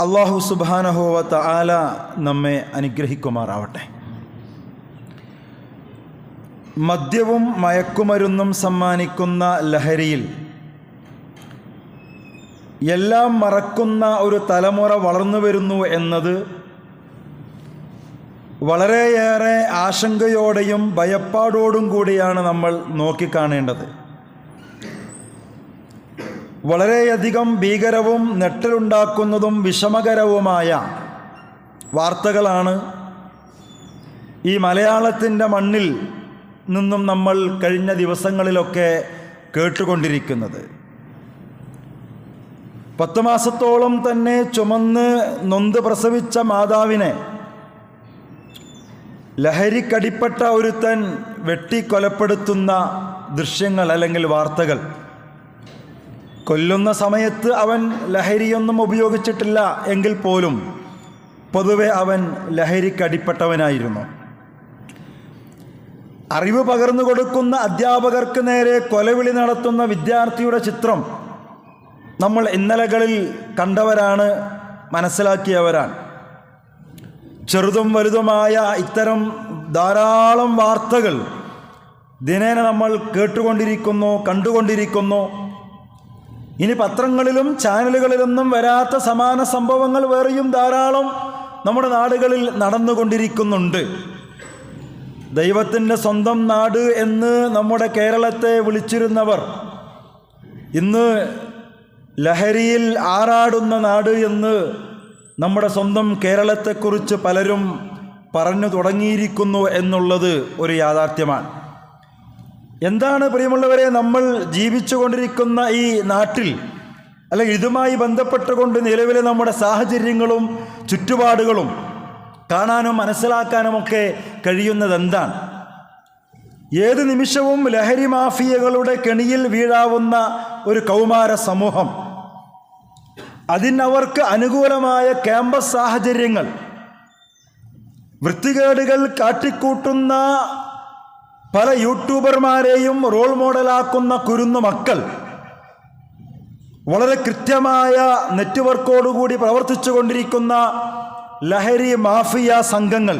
അല്ലാഹു സുബ്ഹാനഹു വ തആല നമ്മെ അനുഗ്രഹിക്കുമാറാവട്ടെ. മദ്യവും മയക്കുമരുന്നും സമ്മാനിക്കുന്ന ലഹരിയിൽ എല്ലാം മറക്കുന്ന ഒരു തലമുറ വളർന്നു വരുന്നു എന്നത് വളരെയേറെ ആശങ്കയോടെയും ഭയപ്പാടോടും കൂടിയാണ് നമ്മൾ നോക്കിക്കാണേണ്ടത്. വളരെയധികം ഭീകരവും നെട്ടലുണ്ടാക്കുന്നതും വിഷമകരവുമായ വാർത്തകളാണ് ഈ മലയാളത്തിൻ്റെ മണ്ണിൽ നിന്നും നമ്മൾ കഴിഞ്ഞ ദിവസങ്ങളിലൊക്കെ കേട്ടുകൊണ്ടിരിക്കുന്നത്. 10 മാസത്തോളം തന്നെ ചുമന്ന് നൊന്ത് പ്രസവിച്ച മാതാവിനെ ലഹരിക്കടിപ്പെട്ട ഒരുത്തൻ വെട്ടിക്കൊലപ്പെടുത്തുന്ന ദൃശ്യങ്ങൾ അല്ലെങ്കിൽ വാർത്തകൾ. കൊല്ലുന്ന സമയത്ത് അവൻ ലഹരിയൊന്നും ഉപയോഗിച്ചിട്ടില്ല എങ്കിൽ പോലും പൊതുവെ അവൻ ലഹരിക്കടിപ്പെട്ടവനായിരുന്നു. അറിവ് പകർന്നു കൊടുക്കുന്ന അധ്യാപകർക്ക് നേരെ കൊലവിളി നടത്തുന്ന വിദ്യാർത്ഥിയുടെ ചിത്രം നമ്മൾ ഇന്നലകളിൽ കണ്ടവരാണ്, മനസ്സിലാക്കിയവരാണ്. ചെറുതും വലുതുമായ ഇത്തരം ധാരാളം വാർത്തകൾ ദിനേന നമ്മൾ കേട്ടുകൊണ്ടിരിക്കുന്നു, കണ്ടുകൊണ്ടിരിക്കുന്നു. ഇനി പത്രങ്ങളിലും ചാനലുകളിലൊന്നും വരാത്ത സമാന സംഭവങ്ങൾ വേറെയും ധാരാളം നമ്മുടെ നാടുകളിൽ നടന്നുകൊണ്ടിരിക്കുന്നുണ്ട്. ദൈവത്തിൻ്റെ സ്വന്തം നാട് എന്ന് നമ്മുടെ കേരളത്തെ വിളിച്ചിരുന്നവർ ഇന്ന് ലഹരിയിൽ ആറാടുന്ന നാട് എന്ന് നമ്മുടെ സ്വന്തം കേരളത്തെക്കുറിച്ച് പലരും പറഞ്ഞു തുടങ്ങിയിരിക്കുന്നു എന്നുള്ളത് ഒരു യാഥാർത്ഥ്യമാണ്. എന്താണ് പ്രിയമുള്ളവരെ, നമ്മൾ ജീവിച്ചു കൊണ്ടിരിക്കുന്ന ഈ നാട്ടിൽ അല്ലെങ്കിൽ ഇതുമായി ബന്ധപ്പെട്ടുകൊണ്ട് നിലവിലെ നമ്മുടെ സാഹചര്യങ്ങളും ചുറ്റുപാടുകളും കാണാനും മനസ്സിലാക്കാനുമൊക്കെ കഴിയുന്നത് എന്താണ്? ഏത് നിമിഷവും ലഹരി മാഫിയകളുടെ കെണിയിൽ വീഴാവുന്ന ഒരു കൗമാര സമൂഹം, അതിനവർക്ക് അനുകൂലമായ ക്യാമ്പസ് സാഹചര്യങ്ങൾ, വൃത്തികേടുകൾ കാട്ടിക്കൂട്ടുന്ന പല യൂട്യൂബർമാരെയും റോൾ മോഡലാക്കുന്ന കുരുന്നു മക്കൾ, വളരെ കൃത്യമായ നെറ്റ്വർക്കോടുകൂടി പ്രവർത്തിച്ചു കൊണ്ടിരിക്കുന്ന ലഹരി മാഫിയ സംഘങ്ങൾ,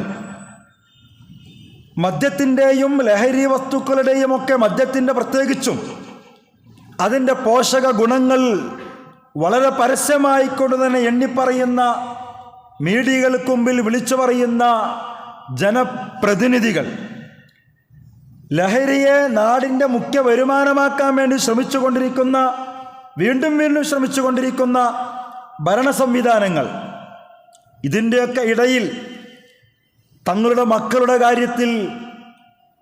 മദ്യത്തിൻ്റെയും ലഹരി വസ്തുക്കളുടെയും ഒക്കെ മദ്യത്തിൻ്റെ പ്രത്യേകിച്ചും അതിൻ്റെ പോഷക ഗുണങ്ങൾ വളരെ പരസ്യമായിക്കൊണ്ട് തന്നെ എണ്ണിപ്പറയുന്ന, മീഡിയകൾക്ക് മുമ്പിൽ വിളിച്ചു പറയുന്ന ജനപ്രതിനിധികൾ, ലഹരിയെ നാടിൻ്റെ മുഖ്യ വരുമാനമാക്കാൻ വേണ്ടി വീണ്ടും ശ്രമിച്ചുകൊണ്ടിരിക്കുന്ന ഭരണ സംവിധാനങ്ങൾ, ഇതിൻ്റെയൊക്കെ ഇടയിൽ തങ്ങളുടെ മക്കളുടെ കാര്യത്തിൽ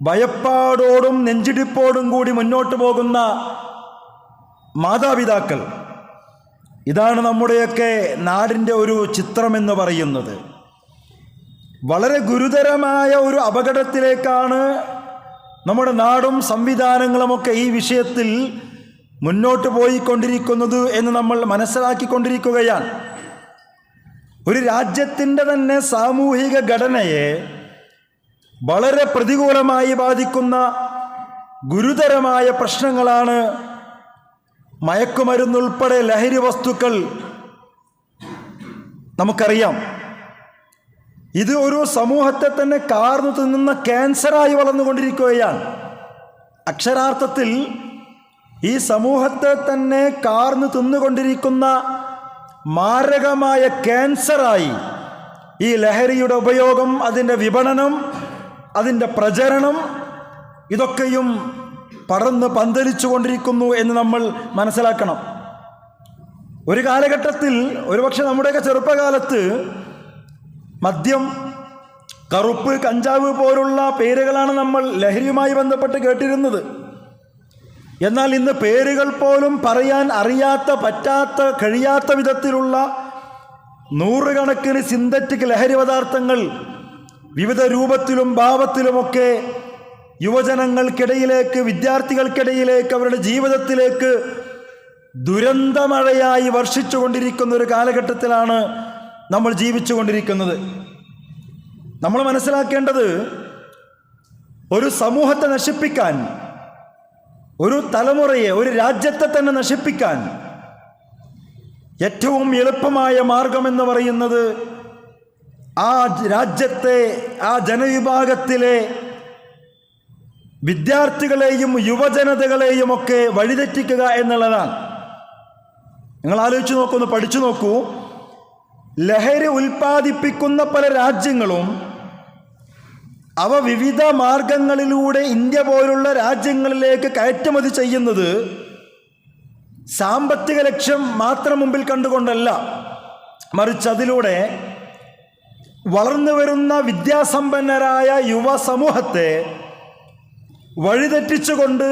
ഭയപ്പാടോടും നെഞ്ചിടിപ്പോടും കൂടി മുന്നോട്ട് പോകുന്ന മാതാപിതാക്കൾ, ഇതാണ് നമ്മുടെയൊക്കെ നാടിൻ്റെ ഒരു ചിത്രമെന്ന് പറയുന്നത്. വളരെ ഗുരുതരമായ ഒരു അപകടത്തിലേക്കാണ് നമ്മുടെ നാടും സംവിധാനങ്ങളുമൊക്കെ ഈ വിഷയത്തിൽ മുന്നോട്ട് പോയിക്കൊണ്ടിരിക്കുന്നത് എന്ന് നമ്മൾ മനസ്സിലാക്കിക്കൊണ്ടിരിക്കുകയാണ്. ഒരു രാജ്യത്തിൻ്റെ തന്നെ സാമൂഹിക ഘടനയെ വളരെ പ്രതികൂലമായി ബാധിക്കുന്ന ഗുരുതരമായ പ്രശ്നങ്ങളാണ് മയക്കുമരുന്നുൾപ്പെടെ ലഹരി വസ്തുക്കൾ. നമുക്കറിയാം, ഇത് ഒരു സമൂഹത്തെ തന്നെ കാർന്നു തിന്നുന്ന ക്യാൻസറായി വളർന്നുകൊണ്ടിരിക്കുകയാണ്. അക്ഷരാർത്ഥത്തിൽ ഈ സമൂഹത്തെ തന്നെ കാർന്നു തിന്നുകൊണ്ടിരിക്കുന്ന മാരകമായ ക്യാൻസറായി ഈ ലഹരിയുടെ ഉപയോഗം, അതിൻ്റെ വിപണനം, അതിൻ്റെ പ്രചരണം, ഇതൊക്കെയും പടർന്ന് പന്തലിച്ചു കൊണ്ടിരിക്കുന്നു എന്ന് നമ്മൾ മനസ്സിലാക്കണം. ഒരു കാലഘട്ടത്തിൽ, ഒരുപക്ഷെ നമ്മുടെയൊക്കെ ചെറുപ്പകാലത്ത് മദ്യം, കറുപ്പ്, കഞ്ചാവ് പോലുള്ള പേരുകളാണ് നമ്മൾ ലഹരിയുമായി ബന്ധപ്പെട്ട് കേട്ടിരുന്നത്. എന്നാൽ ഇന്ന് പേരുകൾ പോലും പറയാൻ അറിയാത്ത, പറ്റാത്ത, കഴിയാത്ത വിധത്തിലുള്ള നൂറുകണക്കിന് സിന്തറ്റിക് ലഹരി പദാർത്ഥങ്ങൾ വിവിധ രൂപത്തിലും ഭാവത്തിലുമൊക്കെ യുവജനങ്ങൾക്കിടയിലേക്ക്, വിദ്യാർത്ഥികൾക്കിടയിലേക്ക്, അവരുടെ ജീവിതത്തിലേക്ക് ദുരന്തമഴയായി വർഷിച്ചു കൊണ്ടിരിക്കുന്ന ഒരു കാലഘട്ടത്തിലാണ് നമ്മൾ ജീവിച്ചു കൊണ്ടിരിക്കുന്നത്. നമ്മൾ മനസ്സിലാക്കേണ്ടത്, ഒരു സമൂഹത്തെ നശിപ്പിക്കാൻ, ഒരു തലമുറയെ, ഒരു രാജ്യത്തെ തന്നെ നശിപ്പിക്കാൻ ഏറ്റവും എളുപ്പമായ മാർഗമെന്ന് പറയുന്നത് ആ രാജ്യത്തെ ആ ജനവിഭാഗത്തിലെ വിദ്യാർത്ഥികളെയും യുവജനതകളെയും ഒക്കെ വഴിതെറ്റിക്കുക എന്നുള്ളതാണ്. നിങ്ങൾ ആലോചിച്ച് നോക്കൂ, ഒന്ന് പഠിച്ചു നോക്കൂ. ലഹരി ഉൽപ്പാദിപ്പിക്കുന്ന പല രാജ്യങ്ങളും അവ വിവിധ മാർഗങ്ങളിലൂടെ ഇന്ത്യ പോലുള്ള രാജ്യങ്ങളിലേക്ക് കയറ്റുമതി ചെയ്യുന്നത് സാമ്പത്തിക ലക്ഷ്യം മാത്രം മുമ്പിൽ കണ്ടുകൊണ്ടല്ല, മറിച്ച് അതിലൂടെ വളർന്നു വരുന്ന വിദ്യാസമ്പന്നരായ യുവ സമൂഹത്തെ വഴിതെറ്റിച്ചുകൊണ്ട്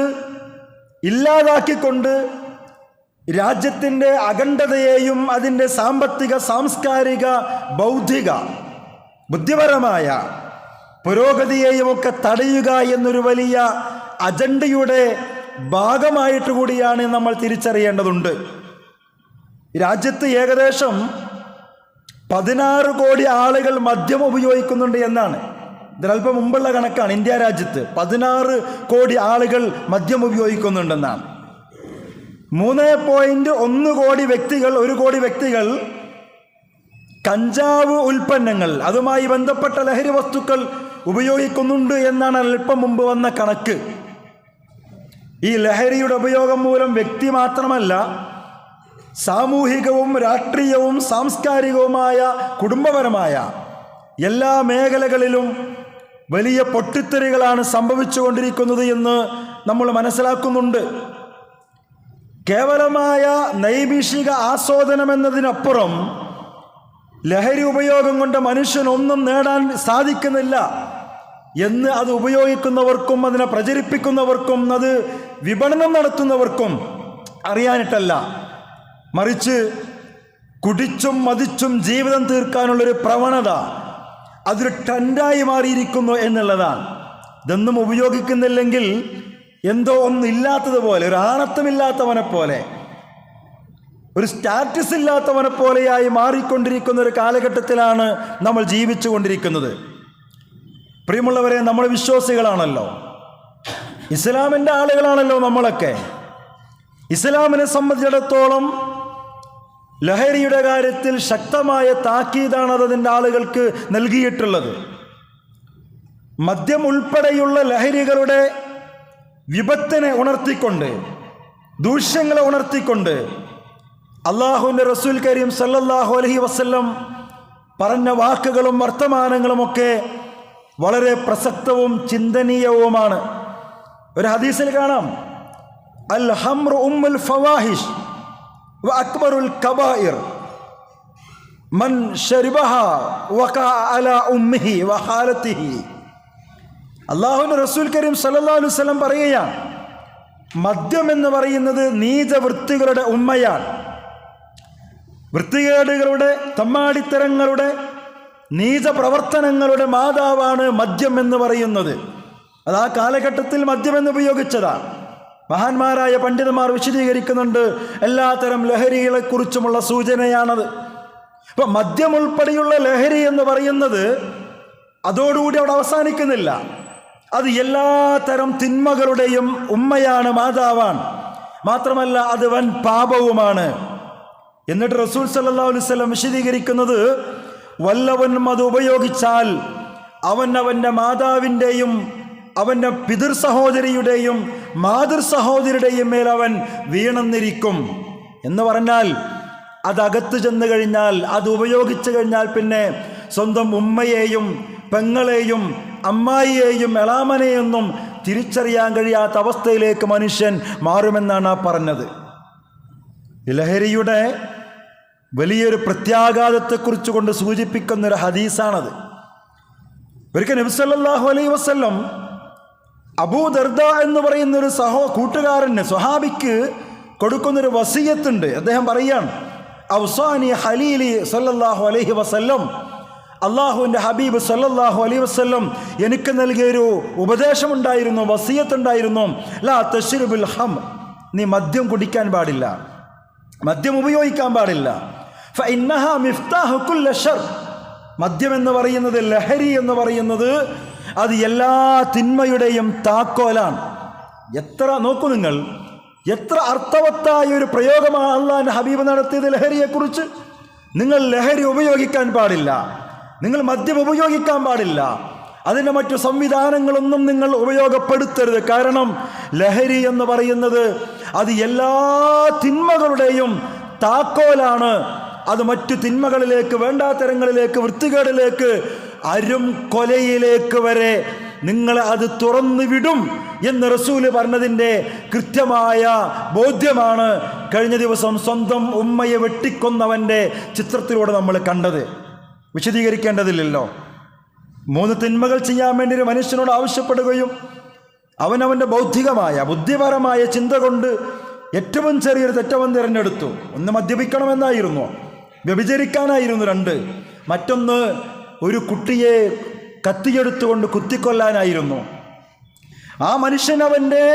ഇല്ലാതാക്കിക്കൊണ്ട് രാജ്യത്തിൻ്റെ അഖണ്ഡതയെയും അതിൻ്റെ സാമ്പത്തിക, സാംസ്കാരിക, ബൗദ്ധിക, ബുദ്ധിപരമായ പുരോഗതിയെയും ഒക്കെ തടയുക എന്നൊരു വലിയ അജണ്ടയുടെ ഭാഗമായിട്ട് കൂടിയാണ് നമ്മൾ തിരിച്ചറിയേണ്ടതുണ്ട്. രാജ്യത്ത് ഏകദേശം 16 കോടി ആളുകൾ മദ്യം ഉപയോഗിക്കുന്നുണ്ട് എന്നാണ്. ഇതിനല്പം മുമ്പുള്ള കണക്കാണ്. ഇന്ത്യ രാജ്യത്ത് 16 കോടി ആളുകൾ മദ്യം ഉപയോഗിക്കുന്നുണ്ടെന്നാണ്. 3.1 കോടി വ്യക്തികൾ, 1 കോടി വ്യക്തികൾ കഞ്ചാവ് ഉൽപ്പന്നങ്ങൾ, അതുമായി ബന്ധപ്പെട്ട ലഹരി വസ്തുക്കൾ ഉപയോഗിക്കുന്നുണ്ട് എന്നാണ് അല്പം മുമ്പ് വന്ന കണക്ക്. ഈ ലഹരിയുടെ ഉപയോഗം മൂലം വ്യക്തി മാത്രമല്ല, സാമൂഹികവും രാഷ്ട്രീയവും സാംസ്കാരികവുമായ കുടുംബപരമായ എല്ലാ മേഖലകളിലും വലിയ പൊട്ടിത്തെറികളാണ് സംഭവിച്ചുകൊണ്ടിരിക്കുന്നത് എന്ന് നമ്മൾ മനസ്സിലാക്കുന്നുണ്ട്. കേവലമായ നൈമിഷിക ആസ്വാദനം എന്നതിനപ്പുറം ലഹരി ഉപയോഗം കൊണ്ട് മനുഷ്യനൊന്നും നേടാൻ സാധിക്കുന്നില്ല എന്ന് അത് ഉപയോഗിക്കുന്നവർക്കും അതിനെ പ്രചരിപ്പിക്കുന്നവർക്കും അത് വിപണനം നടത്തുന്നവർക്കും അറിയാനിട്ടല്ല, മറിച്ച് കുടിച്ചും മതിച്ചും ജീവിതം തീർക്കാനുള്ളൊരു പ്രവണത അതൊരു ട്രെൻഡായി മാറിയിരിക്കുന്നു എന്നുള്ളതാണ്. ഇതൊന്നും ഉപയോഗിക്കുന്നില്ലെങ്കിൽ എന്തോ ഒന്നില്ലാത്തതുപോലെ, ഒരു ആണത്തമില്ലാത്തവനെ പോലെ, ഒരു സ്റ്റാറ്റസ് ഇല്ലാത്തവനെ പോലെയായി മാറിക്കൊണ്ടിരിക്കുന്ന ഒരു കാലഘട്ടത്തിലാണ് നമ്മൾ ജീവിച്ചു കൊണ്ടിരിക്കുന്നത്. പ്രിയമുള്ളവരെ, നമ്മൾ വിശ്വാസികളാണല്ലോ, ഇസ്ലാമിൻ്റെ ആളുകളാണല്ലോ നമ്മളൊക്കെ. ഇസ്ലാമിനെ സംബന്ധിച്ചിടത്തോളം ലഹരിയുടെ കാര്യത്തിൽ ശക്തമായ താക്കീതാണ് അതിൻ്റെ ആളുകൾക്ക് നൽകിയിട്ടുള്ളത്. മദ്യം ഉൾപ്പെടെയുള്ള ലഹരികളുടെ വിപത്തിനെ ഉണർത്തിക്കൊണ്ട്, ദൂഷ്യങ്ങളെ ഉണർത്തിക്കൊണ്ട് അള്ളാഹുവിൻ്റെ റസൂൽ കരീം സല്ലല്ലാഹു അലൈഹി വസല്ലം പറഞ്ഞ വാക്കുകളും വർത്തമാനങ്ങളുമൊക്കെ വളരെ പ്രസക്തവും ചിന്തനീയവുമാണ്. ഒരു ഹദീസിൽ കാണാം, അൽ ഹംറു ഉമ്മുൽ ഫവാഹിഷ് വ അക്ബറുൽ കബായിർ മൻ ശരിബഹ വഖഅ അലാ ഉമ്മിഹി വ ഖാലതിഹി. അല്ലാഹുവിൻ്റെ റസൂൽ കരീം സല്ലല്ലാഹു അലൈഹി വസല്ലം പറയുകയാണ്, മദ്യം എന്ന് പറയുന്നത് നീചവൃത്തികളുടെ ഉമ്മയാണ്. വൃത്തികേടുകളുടെ, തമ്മാടിത്തരങ്ങളുടെ, നീച പ്രവർത്തനങ്ങളുടെ മാതാവാണ് മദ്യം എന്ന് പറയുന്നത്. അത് ആ കാലഘട്ടത്തിൽ മദ്യമെന്ന് ഉപയോഗിച്ചതാണ്. മഹാന്മാരായ പണ്ഡിതന്മാർ വിശദീകരിക്കുന്നുണ്ട്, എല്ലാത്തരം ലഹരികളെക്കുറിച്ചുമുള്ള സൂചനയാണത്. ഇപ്പം മദ്യം ഉൾപ്പെടെയുള്ള ലഹരി എന്ന് പറയുന്നത് അതോടുകൂടി അവിടെ അവസാനിക്കുന്നില്ല. അത് എല്ലാ തരം തിന്മകളുടെയും ഉമ്മയാണ്, മാതാവാണ്. മാത്രമല്ല അത് വൻ പാപവുമാണ്. എന്നിട്ട് റസൂൽ സല്ലല്ലാഹു അലൈഹി വസല്ലം വിശദീകരിക്കുന്നത്, വല്ലവനും അത് ഉപയോഗിച്ചാൽ അവൻ അവൻ്റെ മാതാവിൻ്റെയും അവൻ്റെ പിതൃ സഹോദരിയുടെയും മാതൃ സഹോദരിയുടെയും മേൽ അവൻ വീണെന്നിരിക്കും എന്ന് പറഞ്ഞാൽ, അതകത്ത് ചെന്ന് കഴിഞ്ഞാൽ, അത് ഉപയോഗിച്ചു കഴിഞ്ഞാൽ പിന്നെ സ്വന്തം ഉമ്മയെയും പെങ്ങളെയും അമ്മായിയെയും എളാമനെയൊന്നും തിരിച്ചറിയാൻ കഴിയാത്ത അവസ്ഥയിലേക്ക് മനുഷ്യൻ മാറുമെന്നാണ് ആ പറഞ്ഞത്. ലഹരിയുടെ വലിയൊരു പ്രത്യാഘാതത്തെക്കുറിച്ച് കൊണ്ട് സൂചിപ്പിക്കുന്നൊരു ഹദീസാണത്. ഒരിക്കൽ നബി സല്ലല്ലാഹു അലൈഹി വസല്ലം അബൂ ദർദ എന്ന് പറയുന്നൊരു കൂട്ടുകാരന്, സ്വഹാബിക്ക് കൊടുക്കുന്നൊരു വസിയത്തുണ്ട്. അദ്ദേഹം പറയാണ്, ഔസാനി ഖലീലി സല്ലല്ലാഹു അലൈഹി വസല്ലം, അള്ളാഹുവിൻ്റെ ഹബീബ് സല്ലല്ലാഹു അലൈഹി വസല്ലം എനിക്ക് നൽകിയൊരു ഉപദേശമുണ്ടായിരുന്നു, വസിയത്തുണ്ടായിരുന്നു. ലാ തശ്രിബുൽ ഹംർ, നീ മദ്യം കുടിക്കാൻ പാടില്ല, മദ്യം ഉപയോഗിക്കാൻ പാടില്ല. ഫഇന്നഹാ മിഫ്താഹു കുല്ല ശർ, മദ്യം എന്ന് പറയുന്നത്, ലഹരി എന്ന് പറയുന്നത് അത് എല്ലാ തിന്മയുടെയും താക്കോലാണ്. എത്ര നോക്കൂ നിങ്ങൾ, എത്ര അർത്ഥവത്തായ ഒരു പ്രയോഗമാണ് അള്ളാഹുവിൻ്റെ ഹബീബ് നടത്തിയത് ലഹരിയെക്കുറിച്ച്. നിങ്ങൾ ലഹരി ഉപയോഗിക്കാൻ പാടില്ല, നിങ്ങൾ മദ്യം ഉപയോഗിക്കാൻ പാടില്ല, അതിൻ്റെ മറ്റു സംവിധാനങ്ങളൊന്നും നിങ്ങൾ ഉപയോഗപ്പെടുത്തരുത്. കാരണം ലഹരി എന്ന് പറയുന്നത് അത് എല്ലാ തിന്മകളുടെയും താക്കോലാണ്. അത് മറ്റു തിന്മകളിലേക്ക്, വേണ്ടാത്തരങ്ങളിലേക്ക്, വൃത്തികേടിലേക്ക്, കൊലയിലേക്ക് വരെ നിങ്ങളെ അത് തുറന്നു വിടും എന്ന് റസൂല് പറഞ്ഞതിൻ്റെ കൃത്യമായ ബോധ്യമാണ് കഴിഞ്ഞ ദിവസം സ്വന്തം ഉമ്മയെ വെട്ടിക്കൊന്നവൻ്റെ ചിത്രത്തിലൂടെ നമ്മൾ കണ്ടത്. വിശദീകരിക്കേണ്ടതില്ലല്ലോ. 3 തിന്മകൾ ചെയ്യാൻ വേണ്ടി ഒരു മനുഷ്യനോട് ആവശ്യപ്പെടുകയും അവനവൻ്റെ ബൗദ്ധികമായ ബുദ്ധിപരമായ ചിന്ത കൊണ്ട് ഏറ്റവും ചെറിയൊരു തെറ്റവൻ തിരഞ്ഞെടുത്തു. ഒന്ന് മദ്യപിക്കണമെന്നായിരുന്നു, വ്യഭിചരിക്കാനായിരുന്നു 2, മറ്റൊന്ന് ഒരു കുട്ടിയെ കത്തിയെടുത്തുകൊണ്ട് കുത്തിക്കൊല്ലാനായിരുന്നു. ആ മനുഷ്യൻ അവൻ്റെ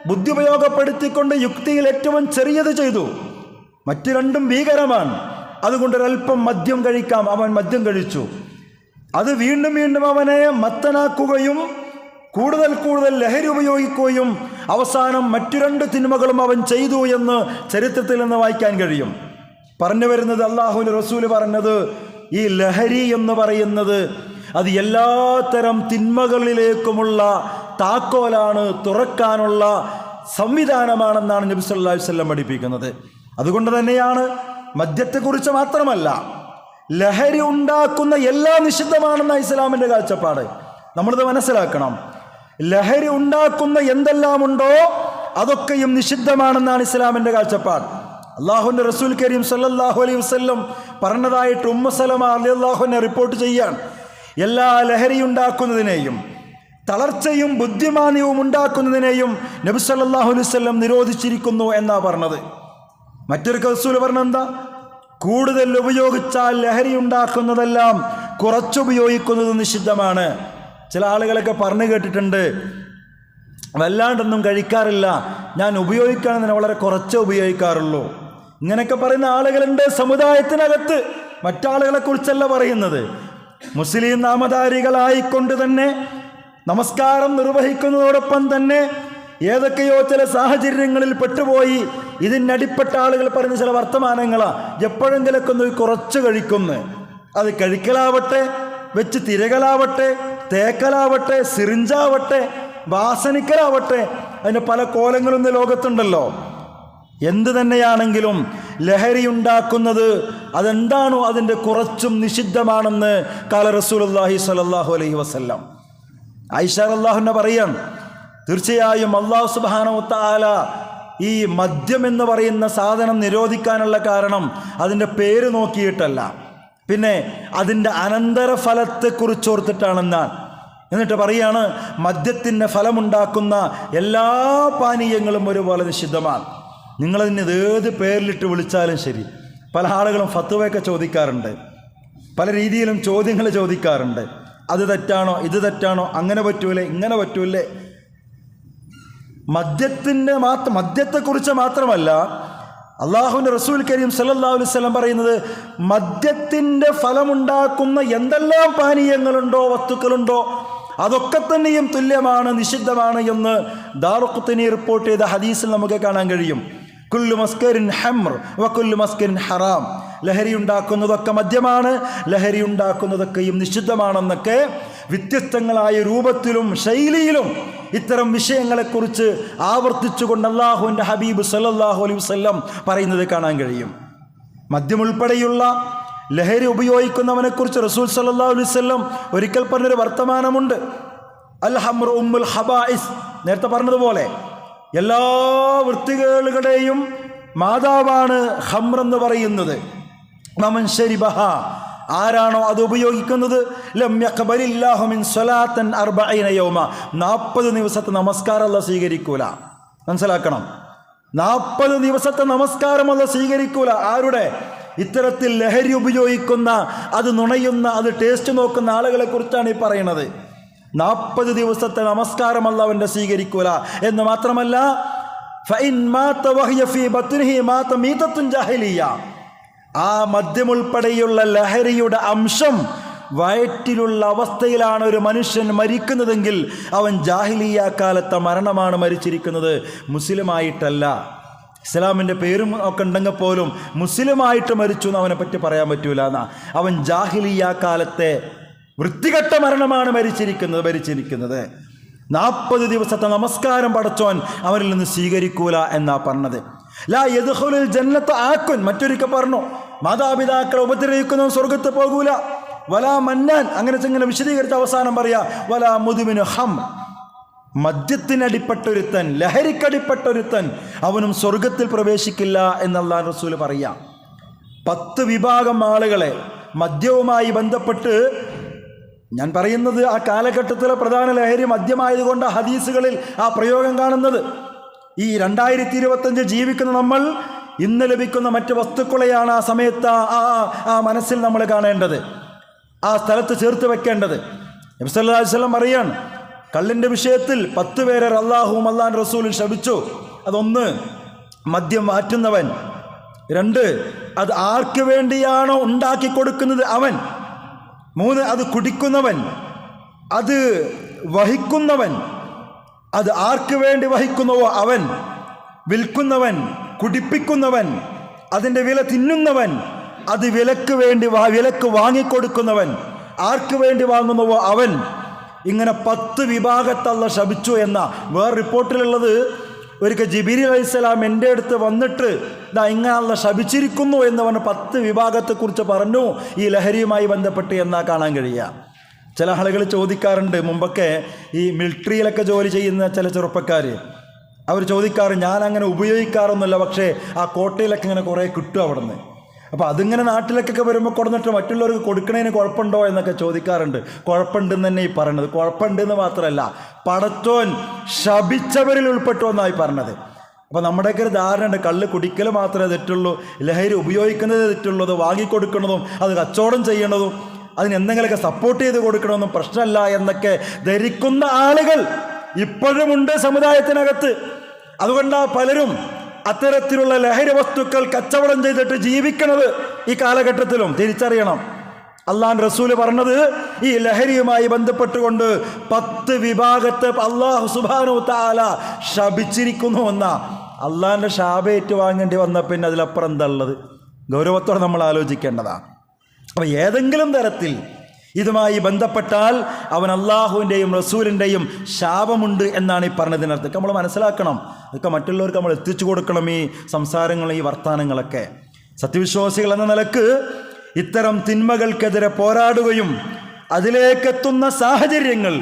ബുദ്ധി ഉപയോഗപ്പെടുത്തിക്കൊണ്ട് യുക്തിയിൽ ഏറ്റവും ചെറിയത് ചെയ്തു. മറ്റു 2ഉം ഭീകരമാണ്. അതുകൊണ്ടൊരൽപ്പം മദ്യം കഴിക്കാം, അവൻ മദ്യം കഴിച്ചു. അത് വീണ്ടും വീണ്ടും അവനെ മത്തനാക്കുകയും കൂടുതൽ കൂടുതൽ ലഹരി ഉപയോഗിക്കുകയും അവസാനം മറ്റു 2 തിന്മകളും അവൻ ചെയ്തു എന്ന് ചരിത്രത്തിൽ നിന്ന് വായിക്കാൻ കഴിയും. പറഞ്ഞു വരുന്നത്, അല്ലാഹുവിൻ്റെ റസൂല് പറഞ്ഞത്, ഈ ലഹരി എന്ന് പറയുന്നത് അത് എല്ലാത്തരം തിന്മകളിലേക്കുമുള്ള താക്കോലാണ്, തുറക്കാനുള്ള സംവിധാനമാണെന്നാണ് നബി സല്ലല്ലാഹു അലൈഹി വസല്ലം പഠിപ്പിക്കുന്നത്. അതുകൊണ്ട് തന്നെയാണ് മദ്യത്തെക്കുറിച്ച് മാത്രമല്ല, ലഹരി ഉണ്ടാക്കുന്ന എല്ലാം നിഷിദ്ധമാണെന്ന ഇസ്ലാമിൻ്റെ കാഴ്ചപ്പാട്. നമ്മളിത് മനസ്സിലാക്കണം. ലഹരി ഉണ്ടാക്കുന്ന എന്തെല്ലാം ഉണ്ടോ അതൊക്കെയും നിഷിദ്ധമാണെന്നാണ് ഇസ്ലാമിൻ്റെ കാഴ്ചപ്പാട്. അള്ളാഹുവിൻ്റെ റസൂൽ കരീം സല്ലല്ലാഹു അലൈഹി വസല്ലം പറഞ്ഞതായിട്ട് ഉമ്മു സലമ റളിയല്ലാഹു അൻഹ റിപ്പോർട്ട് ചെയ്യാൻ, എല്ലാ ലഹരി ഉണ്ടാക്കുന്നതിനെയും തളർച്ചയും ബുദ്ധിമാന്യവും ഉണ്ടാക്കുന്നതിനെയും നബി സല്ലല്ലാഹു അലൈഹി വസല്ലം നിരോധിച്ചിരിക്കുന്നു എന്നാ പറഞ്ഞത്. മറ്റൊരു റസൂൽ പറഞ്ഞെന്താ, കൂടുതൽ ഉപയോഗിച്ചാൽ ലഹരി ഉണ്ടാക്കുന്നതെല്ലാം കുറച്ചുപയോഗിക്കുന്നത് നിഷിദ്ധമാണ്. ചില ആളുകളൊക്കെ പറഞ്ഞു കേട്ടിട്ടുണ്ട്, വല്ലാണ്ടൊന്നും കഴിക്കാറില്ല, ഞാൻ ഉപയോഗിക്കുകയാണെന്ന് വളരെ കുറച്ചേ ഉപയോഗിക്കാറുള്ളൂ. ഇങ്ങനെയൊക്കെ പറയുന്ന ആളുകളുണ്ട് സമുദായത്തിനകത്ത്. മറ്റാളുകളെ കുറിച്ചല്ല പറയുന്നത്. മുസ്ലിം നാമധാരികളായിക്കൊണ്ട് തന്നെ നമസ്കാരം നിർവഹിക്കുന്നതോടൊപ്പം തന്നെ ഏതൊക്കെയോ ചില സാഹചര്യങ്ങളിൽ പെട്ടുപോയി ഇതിനടിപ്പെട്ട ആളുകൾ പറയുന്ന ചില വർത്തമാനങ്ങളാ. എപ്പോഴെങ്കിലൊക്കെ ഒന്ന് കുറച്ച് കഴിക്കുന്നു. അത് കഴിക്കലാവട്ടെ, വെച്ച് തിരകലാവട്ടെ, തേക്കലാവട്ടെ, സിറിഞ്ചാവട്ടെ, വാസനിക്കലാവട്ടെ, അതിന് പല കോലങ്ങളും ഇന്ന് ലോകത്തുണ്ടല്ലോ. എന്ത് തന്നെയാണെങ്കിലും ലഹരി ഉണ്ടാക്കുന്നത് അതെന്താണോ അതിൻ്റെ കുറച്ചും നിഷിദ്ധമാണെന്ന് കാല റസൂലുള്ളാഹി സ്വല്ലല്ലാഹു അലൈഹി വസല്ലം. ആയിഷ റളിയല്ലാഹു പറയാൻ, തീർച്ചയായും അല്ലാഹു സുബ്ഹാനഹു വ തആല ഈ മദ്യം എന്ന് പറയുന്ന സാധനം നിരോധിക്കാനുള്ള കാരണം അതിൻ്റെ പേര് നോക്കിയിട്ടല്ല, പിന്നെ അതിൻ്റെ അനന്തരഫലത്തെക്കുറിച്ച് ഓർത്തിട്ടാണെന്നാണ്. എന്നിട്ട് പറയാണ്, മദ്യത്തിൻ്റെ ഫലമുണ്ടാക്കുന്ന എല്ലാ പാനീയങ്ങളും ഒരുപോലെ നിഷിദ്ധമാണ്. നിങ്ങളതിന് ഏത് പേരിലിട്ട് വിളിച്ചാലും ശരി. പല ആളുകളും ഫത്വയൊക്കെ ചോദിക്കാറുണ്ട്, പല രീതിയിലും ചോദ്യങ്ങൾ ചോദിക്കാറുണ്ട്. അത് തെറ്റാണോ, ഇത് തെറ്റാണോ, അങ്ങനെ പറ്റൂലേ, ഇങ്ങനെ പറ്റൂലേ. മദ്യത്തെക്കുറിച്ച് മാത്രമല്ല, അള്ളാഹുവിൻ്റെ റസൂൽ കരീം സല്ലല്ലാഹു അലൈഹി വസല്ലം പറയുന്നത്, മദ്യത്തിൻ്റെ ഫലമുണ്ടാക്കുന്ന എന്തെല്ലാം പാനീയങ്ങളുണ്ടോ, വസ്തുക്കളുണ്ടോ, അതൊക്കെ തന്നെയും തുല്യമാണ്, നിഷിദ്ധമാണ് എന്ന് ദാറുഖുത്നി റിപ്പോർട്ട് ചെയ്ത ഹദീസിൽ നമുക്ക് കാണാൻ കഴിയും. കുല്ലു മസ്കരിൻ ഹംർ വ കുല്ലു മസ്കരിൻ ഹറാം. ലഹരി ഉണ്ടാക്കുന്നതൊക്കെ മദ്യമാണ്, ലഹരി ഉണ്ടാക്കുന്നതൊക്കെയും നിഷിദ്ധമാണെന്നൊക്കെ വ്യത്യസ്തങ്ങളായ രൂപത്തിലും ശൈലിയിലും ഇത്തരം വിഷയങ്ങളെക്കുറിച്ച് ആവർത്തിച്ചുകൊണ്ട് അല്ലാഹുവിൻ്റെ ഹബീബ് സല്ലല്ലാഹു അലൈഹി വസല്ലം പറയുന്നത് കാണാൻ കഴിയും. മദ്യമുൾപ്പെടെയുള്ള ലഹരി ഉപയോഗിക്കുന്നവനെക്കുറിച്ച് റസൂൽ സല്ലല്ലാഹു അലൈഹി വസല്ലം ഒരിക്കൽ പറഞ്ഞൊരു വർത്തമാനമുണ്ട്. അൽ ഹംറു ഉമ്മുൽ ഹബായിസ്. നേരത്തെ പറഞ്ഞതുപോലെ എല്ലാ വൃത്തികേടുകളുടെയും മാതാവാണ് ഹംർ എന്ന് പറയുന്നത്. മമൻ ശരിബഹ, ആരാണോ അത് ഉപയോഗിക്കുന്നത്, ലം യഖ്ബലില്ലാഹു മിൻ സ്വലാത്തൻ 40 യൗമ, 40 ദിവസത്തെ നമസ്കാരം അല്ലാഹു സ്വീകരിക്കൂല. മനസ്സിലാക്കണം, 40 ദിവസത്തെ നമസ്കാരം അല്ലാഹു സ്വീകരിക്കൂല. ആരുടെ? ഇത്തരത്തിൽ ലഹരി ഉപയോഗിക്കുന്ന, അത് നുണയുന്ന, അത് ടേസ്റ്റ് നോക്കുന്ന ആളുകളെ കുറിച്ചാണ് ഈ പറയുന്നത്. 40 ദിവസത്തെ നമസ്കാരം അല്ലാഹുവിന്റെ സ്വീകരിക്കൂല. എന്ന് മാത്രമല്ല, ഫഇൻ മാത വഹിയ ഫീ ബത്നിഹി മാത മീതത്തുൻ ജാഹിലിയ, ആ മദ്യമുൾപ്പെടെയുള്ള ലഹരിയുടെ അംശം വയറ്റിലുള്ള അവസ്ഥയിലാണ് ഒരു മനുഷ്യൻ മരിക്കുന്നതെങ്കിൽ അവൻ ജാഹിലിയ്യ കാലത്തെ മരണമാണ് മരിച്ചിരിക്കുന്നത്, മുസ്ലിമായിട്ടല്ല. ഇസ്ലാമിൻ്റെ പേരും ഒക്കെ ഉണ്ടെങ്കിൽ പോലും മുസ്ലിമായിട്ട് മരിച്ചു എന്ന് അവനെ പറ്റി പറയാൻ പറ്റൂല എന്നാ. അവൻ ജാഹിലിയ്യ കാലത്തെ വൃത്തികെട്ട മരണമാണ് മരിച്ചിരിക്കുന്നത്. 40 ദിവസത്തെ നമസ്കാരം പടച്ചോൻ അവരിൽ നിന്ന് സ്വീകരിക്കൂല എന്നാ പറഞ്ഞത്. ലാ യദ്ഖുലുൽ ജന്നത ആക്കുൻ, മറ്റൊരിക്കൽ പറഞ്ഞു മാതാപിതാക്കളെ ഉപദ്രവിക്കുന്നവൻ സ്വർഗത്ത് പോകൂല. വലാ മന്നാൻ, അങ്ങനെ വിശദീകരിച്ച അവസാനം പറയാ വലാ മുദ്മിനു ഹം, മദ്യത്തിനടിപ്പെട്ടൊരുത്തൻ, ലഹരിക്കടിപ്പെട്ടൊരുത്തൻ അവനും സ്വർഗത്തിൽ പ്രവേശിക്കില്ല എന്നല്ലാഹു റസൂൽ പറയാം. 10 വിഭാഗം ആളുകളെ മദ്യവുമായി ബന്ധപ്പെട്ട്, ഞാൻ പറയുന്നത് ആ കാലഘട്ടത്തിലെ പ്രധാന ലഹരി മദ്യമായതുകൊണ്ട് ഹദീസുകളിൽ ആ പ്രയോഗം കാണുന്നത്. ഈ 2025 ജീവിക്കുന്ന നമ്മൾ ഇന്ന് ലഭിക്കുന്ന മറ്റ് വസ്തുക്കളെയാണ് ആ സമയത്ത് ആ മനസ്സിൽ നമ്മൾ കാണേണ്ടത്, ആ സ്ഥലത്ത് ചേർത്ത് വെക്കേണ്ടത്. നബി സല്ലല്ലാഹു അലൈഹി വസല്ലം പറയാണ്, കള്ളിൻ്റെ വിഷയത്തിൽ 10 പേരെ അല്ലാഹുവും അല്ലാഹുവിൻ്റെ റസൂലും ശപിച്ചു. അതൊന്ന് മദ്യം മാറ്റുന്നവൻ, 2 അത് ആർക്ക് വേണ്ടിയാണോ ഉണ്ടാക്കി കൊടുക്കുന്നത് അവൻ, 3 അത് കുടിക്കുന്നവൻ, അത് വഹിക്കുന്നവൻ, അത് ആർക്ക് വേണ്ടി വഹിക്കുന്നുവോ അവൻ, വിൽക്കുന്നവൻ, കുടിപ്പിക്കുന്നവൻ, അതിൻ്റെ വില തിന്നുന്നവൻ, അത് വിലക്ക് വാങ്ങിക്കൊടുക്കുന്നവൻ, ആർക്ക് വേണ്ടി വാങ്ങുന്നുവോ അവൻ. ഇങ്ങനെ 10 വിഭാഗത്തല്ല ശപിച്ചു എന്ന വേറെ റിപ്പോർട്ടിലുള്ളത്. ഒരിക്കൽ ജിബ്രീൽ അലൈഹിസ്സലാം എൻ്റെ അടുത്ത് വന്നിട്ട് ഇങ്ങനെ അല്ല ശപിച്ചിരിക്കുന്നു എന്ന് പറഞ്ഞ് 10 വിഭാഗത്തെക്കുറിച്ച് പറഞ്ഞു ഈ ലഹരിയുമായി ബന്ധപ്പെട്ട് എന്നാ കാണാൻ കഴിയുക. ചില ആളുകൾ ചോദിക്കാറുണ്ട്, മുമ്പൊക്കെ ഈ മിലിറ്ററിയിലൊക്കെ ജോലി ചെയ്യുന്ന ചില ചെറുപ്പക്കാർ അവർ ചോദിക്കാറ്, ഞാൻ അങ്ങനെ ഉപയോഗിക്കാറൊന്നുമില്ല, പക്ഷേ ആ കോട്ടയിലൊക്കെ ഇങ്ങനെ കുറേ കിട്ടും അവിടെ നിന്ന്. അപ്പോൾ അതിങ്ങനെ നാട്ടിലേക്കൊക്കെ വരുമ്പോൾ കൊടുന്നിട്ട് മറ്റുള്ളവർക്ക് കൊടുക്കണതിന് കുഴപ്പമുണ്ടോ എന്നൊക്കെ ചോദിക്കാറുണ്ട്. കുഴപ്പമുണ്ടെന്ന് തന്നെ ഈ പറയണത്. കുഴപ്പമുണ്ടെന്ന് മാത്രമല്ല, പടച്ചോൻ ശപിച്ചവരിൽ ഉൾപ്പെട്ടു എന്നായി പറഞ്ഞത്. അപ്പോൾ നമ്മുടെയൊക്കെ ഒരു ധാരണയുണ്ട്, കള്ള് കുടിക്കൽ മാത്രമേ തെറ്റുള്ളൂ, ലഹരി ഉപയോഗിക്കുന്നതേ തെറ്റുള്ളൂ, അത് വാങ്ങിക്കൊടുക്കുന്നതും അത് കച്ചവടം ചെയ്യണതും അതിന് എന്തെങ്കിലുമൊക്കെ സപ്പോർട്ട് ചെയ്ത് കൊടുക്കണമെന്നും പ്രശ്നമല്ല എന്നൊക്കെ ധരിക്കുന്ന ആളുകൾ ഇപ്പോഴുമുണ്ട് സമുദായത്തിനകത്ത്. അതുകൊണ്ടാണ് പലരും അത്തരത്തിലുള്ള ലഹരി വസ്തുക്കൾ കച്ചവടം ചെയ്തിട്ട് ജീവിക്കുന്നത് ഈ കാലഘട്ടത്തിലും. തിരിച്ചറിയണം, അല്ലാഹുവിൻ്റെ റസൂൽ പറഞ്ഞത് ഈ ലഹരിയുമായി ബന്ധപ്പെട്ടുകൊണ്ട് 10 വിഭാഗത്തെ അല്ലാഹു സുബ്ഹാനഹു വ തആല ശപിച്ചിരിക്കുന്നു എന്നാ. അള്ളാഹിൻ്റെ ശാപേറ്റ് വാങ്ങേണ്ടി വന്ന പിന്നെ അതിലപ്പുറം എന്താ ഉള്ളത്? ഗൗരവത്തോടെ നമ്മൾ ആലോചിക്കേണ്ടതാണ്. അപ്പോൾ ഏതെങ്കിലും തരത്തിൽ ഇതുമായി ബന്ധപ്പെട്ടാൽ അവൻ അള്ളാഹുവിൻ്റെയും റസൂലിൻ്റെയും ശാപമുണ്ട് എന്നാണ് ഈ പറഞ്ഞതിനർത്ഥം. നമ്മൾ മനസ്സിലാക്കണം, ഇതൊക്കെ മറ്റുള്ളവർക്ക് നമ്മൾ എത്തിച്ചു കൊടുക്കണം ഈ സംസാരങ്ങളും ഈ വർത്തമാനങ്ങളൊക്കെ. സത്യവിശ്വാസികൾ എന്ന നിലക്ക് ഇത്തരം തിന്മകൾക്കെതിരെ പോരാടുകയും അതിലേക്കെത്തുന്ന സാഹചര്യങ്ങൾ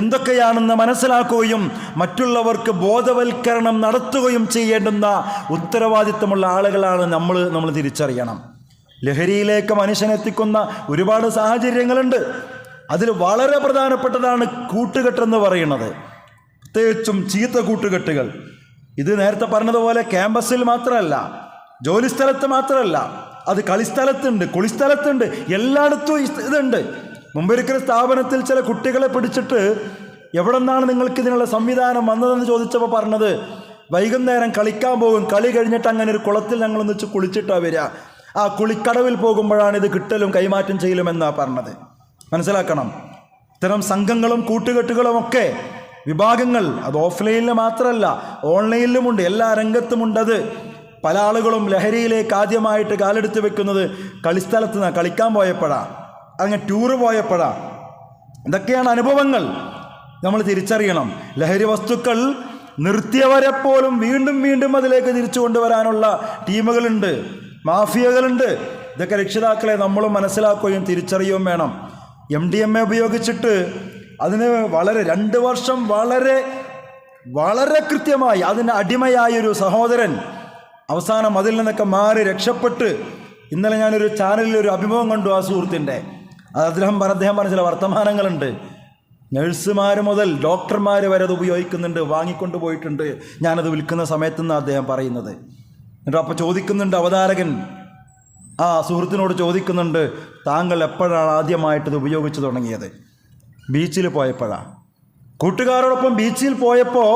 എന്തൊക്കെയാണെന്ന് മനസ്സിലാക്കുകയും മറ്റുള്ളവർക്ക് ബോധവൽക്കരണം നടത്തുകയും ചെയ്യേണ്ടുന്ന ഉത്തരവാദിത്തമുള്ള ആളുകളാണ് നമ്മൾ തിരിച്ചറിയണം. ലഹരിയിലേക്ക് മനുഷ്യനെത്തിക്കുന്ന ഒരുപാട് സാഹചര്യങ്ങളുണ്ട്. അതിൽ വളരെ പ്രധാനപ്പെട്ടതാണ് കൂട്ടുകെട്ടെന്ന് പറയുന്നത്, പ്രത്യേകിച്ചും ചീത്ത കൂട്ടുകെട്ടുകൾ. ഇത് നേരത്തെ പറഞ്ഞതുപോലെ ക്യാമ്പസിൽ മാത്രമല്ല, ജോലിസ്ഥലത്ത് മാത്രമല്ല, അത് കളിസ്ഥലത്തുണ്ട്, കുളിസ്ഥലത്തുണ്ട്, എല്ലായിടത്തും ഇതുണ്ട്. മുമ്പൊരിക്കൽ സ്ഥാപനത്തിൽ ചില കുട്ടികളെ പിടിച്ചിട്ട് എവിടെ നിന്നാണ് നിങ്ങൾക്ക് ഇതിനുള്ള സംവിധാനം വന്നതെന്ന് ചോദിച്ചപ്പോൾ പറഞ്ഞത്, വൈകുന്നേരം കളിക്കാൻ പോകും, കളി കഴിഞ്ഞിട്ട് അങ്ങനെ ഒരു കുളത്തിൽ ഞങ്ങളൊന്ന് വെച്ച് കുളിച്ചിട്ടാണ് വരിക, ആ കുളിക്കടവിൽ പോകുമ്പോഴാണ് ഇത് കിട്ടലും കൈമാറ്റം ചെയ്യലും എന്നാണ് പറഞ്ഞത്. മനസ്സിലാക്കണം, ഇത്തരം സംഘങ്ങളും കൂട്ടുകെട്ടുകളുമൊക്കെ വിഭാഗങ്ങൾ അത് ഓഫ്ലൈനിൽ മാത്രമല്ല ഓൺലൈനിലുമുണ്ട്, എല്ലാ രംഗത്തുമുണ്ടത്. പല ആളുകളും ലഹരിയിലേക്ക് ആദ്യമായിട്ട് കാലെടുത്ത് വെക്കുന്നത് കളിസ്ഥലത്ത് നിന്ന് കളിക്കാൻ പോയപ്പോഴാണ്, അങ്ങനെ ടൂറ് പോയപ്പോഴാണ്. ഇതൊക്കെയാണ് അനുഭവങ്ങൾ. നമ്മൾ തിരിച്ചറിയണം, ലഹരി വസ്തുക്കൾ നിർത്തിയവരെ പോലും വീണ്ടും വീണ്ടും അതിലേക്ക് തിരിച്ചു കൊണ്ടുവരാനുള്ള ടീമുകളുണ്ട്, മാഫിയകളുണ്ട്. ഇതൊക്കെ രക്ഷിതാക്കളെ നമ്മളും മനസ്സിലാക്കുകയും തിരിച്ചറിയുകയും വേണം. MDMA ഉപയോഗിച്ചിട്ട് അതിന് 2 വർഷം വളരെ കൃത്യമായി അതിന് അടിമയായൊരു സഹോദരൻ അവസാനം അതിൽ നിന്നൊക്കെ മാറി രക്ഷപ്പെട്ട്, ഇന്നലെ ഞാനൊരു ചാനലിൽ ഒരു അഭിമുഖം കണ്ടു ആ സുഹൃത്തിൻ്റെ. അദ്ദേഹം പറഞ്ഞ ചില വർത്തമാനങ്ങളുണ്ട്. നഴ്സുമാർ മുതൽ ഡോക്ടർമാർ വരെ അത് ഉപയോഗിക്കുന്നുണ്ട്, വാങ്ങിക്കൊണ്ട് പോയിട്ടുണ്ട് ഞാനത് വിൽക്കുന്ന സമയത്തെന്ന് അദ്ദേഹം പറയുന്നത്. എന്നിട്ട് അപ്പോൾ ചോദിക്കുന്നുണ്ട് അവതാരകൻ, ആ സുഹൃത്തിനോട് ചോദിക്കുന്നുണ്ട്, താങ്കൾ എപ്പോഴാണ് ആദ്യമായിട്ടത് ഉപയോഗിച്ച് തുടങ്ങിയത്? ബീച്ചിൽ പോയപ്പോഴാണ്. കൂട്ടുകാരോടൊപ്പം ബീച്ചിൽ പോയപ്പോൾ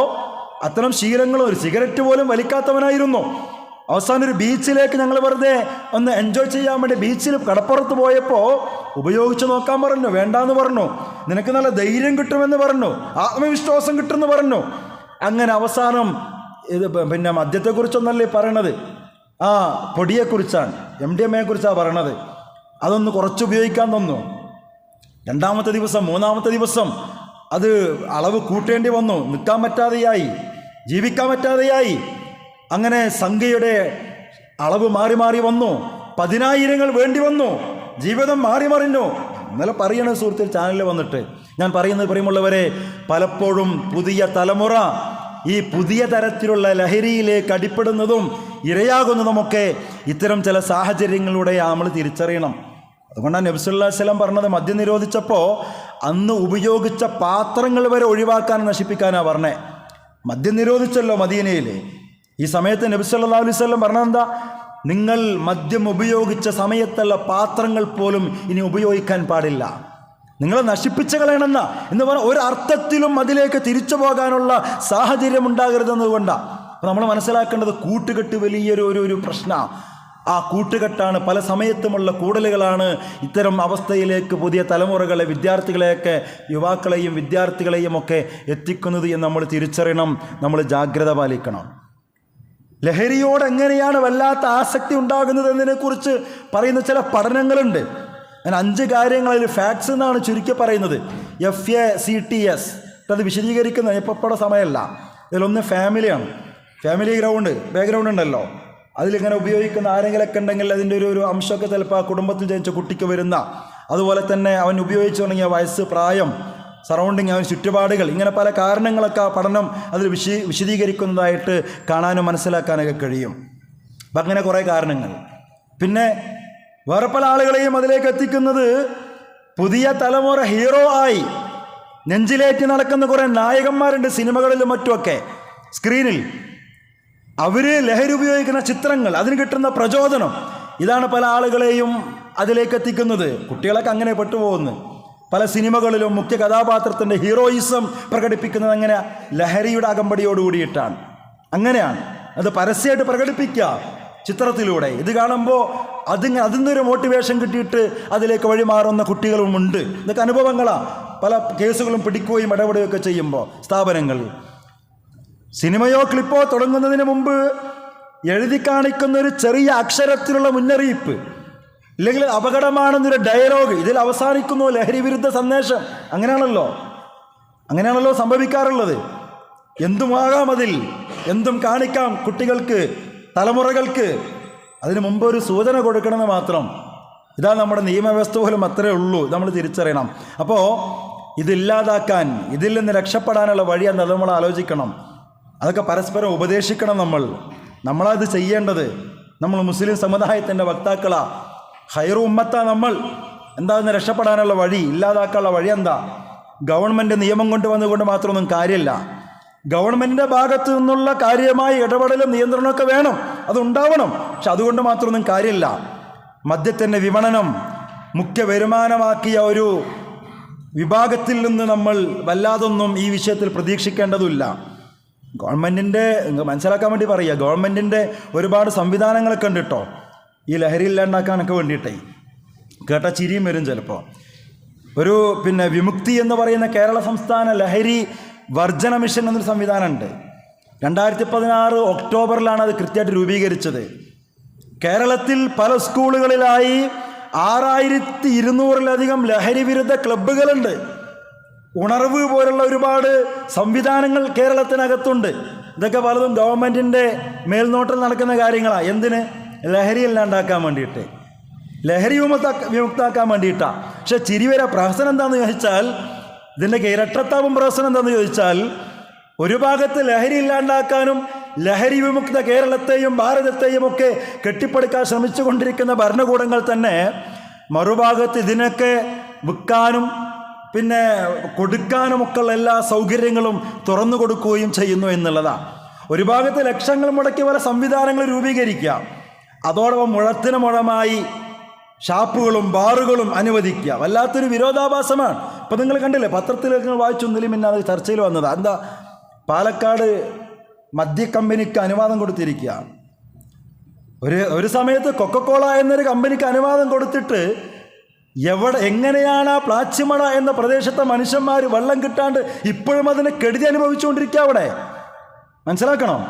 അത്തരം ശീലങ്ങളും ഒരു സിഗരറ്റ് പോലും വലിക്കാത്തവനായിരുന്നു. അവസാനം ഒരു ബീച്ചിലേക്ക് ഞങ്ങൾ വെറുതെ ഒന്ന് എൻജോയ് ചെയ്യാൻ വേണ്ടി ബീച്ചിൽ കടപ്പുറത്ത് പോയപ്പോൾ ഉപയോഗിച്ച് നോക്കാൻ പറഞ്ഞു, വേണ്ടാന്ന് പറഞ്ഞു. നിനക്ക് നല്ല ധൈര്യം കിട്ടുമെന്ന് പറഞ്ഞു, ആത്മവിശ്വാസം കിട്ടുമെന്ന് പറഞ്ഞു. അങ്ങനെ അവസാനം ഇത് പിന്നെ മദ്യത്തെക്കുറിച്ചൊന്നല്ലേ പറയണത്, പൊടിയെക്കുറിച്ചാണ്, MDMA കുറിച്ചാണ് പറയണത്. അതൊന്ന് കുറച്ച് ഉപയോഗിക്കാൻ തന്നു. രണ്ടാമത്തെ ദിവസം, മൂന്നാമത്തെ ദിവസം അത് അളവ് കൂട്ടേണ്ടി വന്നു. നിൽക്കാൻ പറ്റാതെയായി, ജീവിക്കാൻ പറ്റാതെയായി. അങ്ങനെ സംഖ്യയുടെ അളവ് മാറി മാറി വന്നു. 10,000 വേണ്ടി വന്നു. ജീവിതം മാറി മറിഞ്ഞു. ഇന്നലെ പറയണ സുഹൃത്തിൽ ചാനലിൽ വന്നിട്ട് ഞാൻ പറയുമുള്ളവരെ, പലപ്പോഴും പുതിയ തലമുറ ഈ പുതിയ തരത്തിലുള്ള ലഹരിയിലേക്ക് അടിപ്പെടുന്നതും ഇരയാകുന്നതുമൊക്കെ ഇത്തരം ചില സാഹചര്യങ്ങളിലൂടെ നമ്മൾ തിരിച്ചറിയണം. അതുകൊണ്ടാണ് നബി സല്ലല്ലാഹു അലൈഹി വസല്ലം പറഞ്ഞത്, മദ്യം നിരോധിച്ചപ്പോൾ അന്ന് ഉപയോഗിച്ച പാത്രങ്ങൾ വരെ ഒഴിവാക്കാനും നശിപ്പിക്കാനാണ് പറഞ്ഞത്. മദ്യം നിരോധിച്ചല്ലോ മദീനയിൽ. ഈ സമയത്ത് നബി സല്ലല്ലാഹു അലൈഹി വസല്ലം പറഞ്ഞതെന്താ? നിങ്ങൾ മദ്യം ഉപയോഗിച്ച സമയത്തുള്ള പാത്രങ്ങൾ പോലും ഇനി ഉപയോഗിക്കാൻ പാടില്ല, നിങ്ങളെ നശിപ്പിച്ച് കളയണമെന്ന എന്ന് പറഞ്ഞാൽ ഒരർത്ഥത്തിലും അതിലേക്ക് തിരിച്ചു പോകാനുള്ള സാഹചര്യം ഉണ്ടാകരുതെന്നതുകൊണ്ടാണ്. അപ്പോൾ നമ്മൾ മനസ്സിലാക്കേണ്ടത്, കൂട്ടുകെട്ട് വലിയൊരു പ്രശ്നമാണ്. ആ കൂട്ടുകെട്ടാണ്, പല സമയത്തുമുള്ള കൂടലുകളാണ് ഇത്തരം അവസ്ഥയിലേക്ക് പുതിയ തലമുറകളെ, വിദ്യാർത്ഥികളെയൊക്കെ, യുവാക്കളെയും വിദ്യാർത്ഥികളെയും ഒക്കെ എത്തിക്കുന്നത് എന്ന് നമ്മൾ തിരിച്ചറിയണം. നമ്മൾ ജാഗ്രത പാലിക്കണം. ലഹരിയോട് എങ്ങനെയാണ് വല്ലാത്ത ആസക്തി ഉണ്ടാകുന്നത് എന്നതിനെക്കുറിച്ച് പറയുന്ന ചില പഠനങ്ങളുണ്ട്. ഞാൻ 5 കാര്യങ്ങളിൽ ഫാക്ട്സ് എന്നാണ് ചുരുക്കി പറയുന്നത്. FACTS അത് വിശദീകരിക്കുന്നത് ഇപ്പോൾ സമയമല്ല. ഇതിലൊന്ന് ഫാമിലിയാണ്. ഫാമിലി ബാക്ക്ഗ്രൗണ്ട് ഉണ്ടല്ലോ, അതിലിങ്ങനെ ഉപയോഗിക്കുന്ന ആരെങ്കിലൊക്കെ ഉണ്ടെങ്കിൽ അതിൻ്റെ ഒരു അംശമൊക്കെ ചിലപ്പോൾ ആ കുടുംബത്തിൽ ജനിച്ച കുട്ടിക്ക് വരുന്ന, അതുപോലെ തന്നെ അവൻ ഉപയോഗിച്ചു തുടങ്ങിയ വയസ്സ്, പ്രായം, സറൗണ്ടിങ്, അവൻ ചുറ്റുപാടുകൾ, ഇങ്ങനെ പല കാരണങ്ങളൊക്കെ പഠനം അതിൽ വിശദീകരിക്കുന്നതായിട്ട് കാണാനും മനസ്സിലാക്കാനൊക്കെ കഴിയും. അപ്പം അങ്ങനെ കുറേ കാരണങ്ങൾ. പിന്നെ വേറെ പല ആളുകളെയും അതിലേക്ക് എത്തിക്കുന്നത്, പുതിയ തലമുറ ഹീറോ ആയി നെഞ്ചിലേറ്റി നടക്കുന്ന കുറേ നായകന്മാരുണ്ട് സിനിമകളിലും മറ്റുമൊക്കെ, സ്ക്രീനിൽ. അവർ ലഹരി ഉപയോഗിക്കുന്ന ചിത്രങ്ങൾ, അതിന് കിട്ടുന്ന പ്രചോദനം, ഇതാണ് പല ആളുകളെയും അതിലേക്ക് എത്തിക്കുന്നത്. കുട്ടികളൊക്കെ അങ്ങനെ പെട്ടുപോകുന്നു. പല സിനിമകളിലും മുഖ്യ കഥാപാത്രത്തിൻ്റെ ഹീറോയിസം പ്രകടിപ്പിക്കുന്നത് അങ്ങനെ ലഹരിയുടെ അകമ്പടിയോടുകൂടിയിട്ടാണ്. അങ്ങനെയാണ് അത് പരസ്യമായിട്ട് പ്രകടിപ്പിക്കുക ചിത്രത്തിലൂടെ. ഇത് കാണുമ്പോൾ അതിന്നൊരു മോട്ടിവേഷൻ കിട്ടിയിട്ട് അതിലേക്ക് വഴിമാറുന്ന കുട്ടികളുമുണ്ട്. ഇതൊക്കെ അനുഭവങ്ങളാണ്. പല കേസുകളും പിടിക്കുകയും ഇടപെടുകയൊക്കെ ചെയ്യുമ്പോൾ സ്ഥാപനങ്ങളിൽ. സിനിമയോ ക്ലിപ്പോ തുടങ്ങുന്നതിന് മുമ്പ് എഴുതി കാണിക്കുന്നൊരു ചെറിയ അക്ഷരത്തിലുള്ള മുന്നറിയിപ്പ്, ഇല്ലെങ്കിൽ അപകടമാണെന്നൊരു ഡയലോഗ്, ഇതിൽ അവസാനിക്കുന്നു ലഹരി വിരുദ്ധ സന്ദേശം. അങ്ങനെയാണല്ലോ സംഭവിക്കാറുള്ളത്. എന്തുമാകാം, അതിൽ എന്തും കാണിക്കാം കുട്ടികൾക്ക്, തലമുറകൾക്ക്. അതിന് മുമ്പ് ഒരു സൂചന കൊടുക്കണമെന്ന് മാത്രം. ഇതാ നമ്മുടെ നിയമവ്യവസ്ഥ പോലും അത്രയേ ഉള്ളൂ, നമ്മൾ തിരിച്ചറിയണം. അപ്പോൾ ഇതില്ലാതാക്കാൻ, ഇതിൽ നിന്ന് രക്ഷപ്പെടാനുള്ള വഴി എന്താ നമ്മൾ ആലോചിക്കണം. അതൊക്കെ പരസ്പരം ഉപദേശിക്കണം. നമ്മളത് ചെയ്യേണ്ടത്. നമ്മൾ മുസ്ലിം സമുദായത്തിൻ്റെ വക്താക്കളാ, ഖൈറു ഉമ്മത്താ നമ്മൾ. എന്താ ഇതിന് രക്ഷപ്പെടാനുള്ള വഴി, ഇല്ലാതാക്കാനുള്ള വഴി എന്താ? ഗവൺമെൻറ് നിയമം കൊണ്ടുവന്നുകൊണ്ട് മാത്രമൊന്നും കാര്യമില്ല. ഗവൺമെൻറ്റിൻ്റെ ഭാഗത്തു നിന്നുള്ള കാര്യമായ ഇടപെടലും നിയന്ത്രണമൊക്കെ വേണം, അതുണ്ടാവണം. പക്ഷെ അതുകൊണ്ട് മാത്രമൊന്നും കാര്യമില്ല. മദ്യത്തിൻ്റെ വിപണനം മുഖ്യ വരുമാനമാക്കിയ ഒരു വിഭാഗത്തിൽ നിന്ന് നമ്മൾ വല്ലാതൊന്നും ഈ വിഷയത്തിൽ പ്രതീക്ഷിക്കേണ്ടതുമില്ല. ഗവൺമെൻറ്റിൻ്റെ, മനസ്സിലാക്കാൻ വേണ്ടി പറയുക, ഗവൺമെൻറ്റിൻ്റെ ഒരുപാട് സംവിധാനങ്ങളൊക്കെ ഉണ്ട് കേട്ടോ, ഈ ലഹരി ഇല്ലാണ്ടാക്കാനൊക്കെ വേണ്ടിയിട്ടേ. കേട്ട ചിരിയും വരും ചിലപ്പോൾ. ഒരു വിമുക്തി എന്ന് പറയുന്ന കേരള സംസ്ഥാന ലഹരി വർജന മിഷൻ എന്നൊരു സംവിധാനമുണ്ട്. 2016 ഒക്ടോബറിലാണ് അത് കൃത്യമായിട്ട് രൂപീകരിച്ചത്. കേരളത്തിൽ പല സ്കൂളുകളിലായി 6200-ലധികം ലഹരി വിരുദ്ധ ക്ലബ്ബുകളുണ്ട്. ഉണർവ് പോലുള്ള ഒരുപാട് സംവിധാനങ്ങൾ കേരളത്തിനകത്തുണ്ട്. ഇതൊക്കെ പലതും ഗവൺമെൻറ്റിൻ്റെ മേൽനോട്ടം നടക്കുന്ന കാര്യങ്ങളാണ്. എന്തിന്? ലഹരി ഇല്ലാണ്ടാക്കാൻ വേണ്ടിയിട്ട്, ലഹരി വിമുക്താക്കാൻ വേണ്ടിയിട്ടാണ്. പക്ഷെ ചിരിവര പ്രഹസനം എന്താണെന്ന് ചോദിച്ചാൽ, ഇതിൻ്റെ ഇരട്ടത്താപം പ്രഹസനം എന്താണെന്ന് ചോദിച്ചാൽ, ഒരു ഭാഗത്ത് ലഹരി ഇല്ലാണ്ടാക്കാനും ലഹരി വിമുക്ത കേരളത്തെയും ഭാരതത്തെയും ഒക്കെ കെട്ടിപ്പടുക്കാൻ ശ്രമിച്ചു കൊണ്ടിരിക്കുന്ന ഭരണകൂടങ്ങൾ തന്നെ മറുഭാഗത്ത് ഇതിനൊക്കെ വിൽക്കാനും കൊടുക്കാനുമൊക്കെയുള്ള എല്ലാ സൗകര്യങ്ങളും തുറന്നു കൊടുക്കുകയും ചെയ്യുന്നു എന്നുള്ളതാണ്. ഒരു ഭാഗത്ത് ലക്ഷങ്ങൾ മുടക്കി പല സംവിധാനങ്ങൾ രൂപീകരിക്കുക, അതോടൊപ്പം മുഴത്തിന് മുഴമായി ഷാപ്പുകളും ബാറുകളും അനുവദിക്കുക. വല്ലാത്തൊരു വിരോധാഭാസമാണ്. ഇപ്പം നിങ്ങൾ കണ്ടില്ലേ, പത്രത്തിലേക്ക് നിങ്ങൾ വായിച്ചു, ഇന്നലെയും പിന്നെ അത് ചർച്ചയിൽ വന്നതാണ്. എന്താ, പാലക്കാട് മദ്യ കമ്പനിക്ക് അനുവാദം കൊടുത്തിരിക്കുക. ഒരു സമയത്ത് കൊക്കക്കോള എന്നൊരു കമ്പനിക്ക് അനുവാദം കൊടുത്തിട്ട് എങ്ങനെയാണ് ആ പ്ലാച്ചിമട എന്ന പ്രദേശത്തെ മനുഷ്യന്മാർ വെള്ളം കിട്ടാണ്ട് ഇപ്പോഴും അതിനെ കെടുതി അനുഭവിച്ചുകൊണ്ടിരിക്കുക? അവിടെ മനസ്സിലാക്കണം,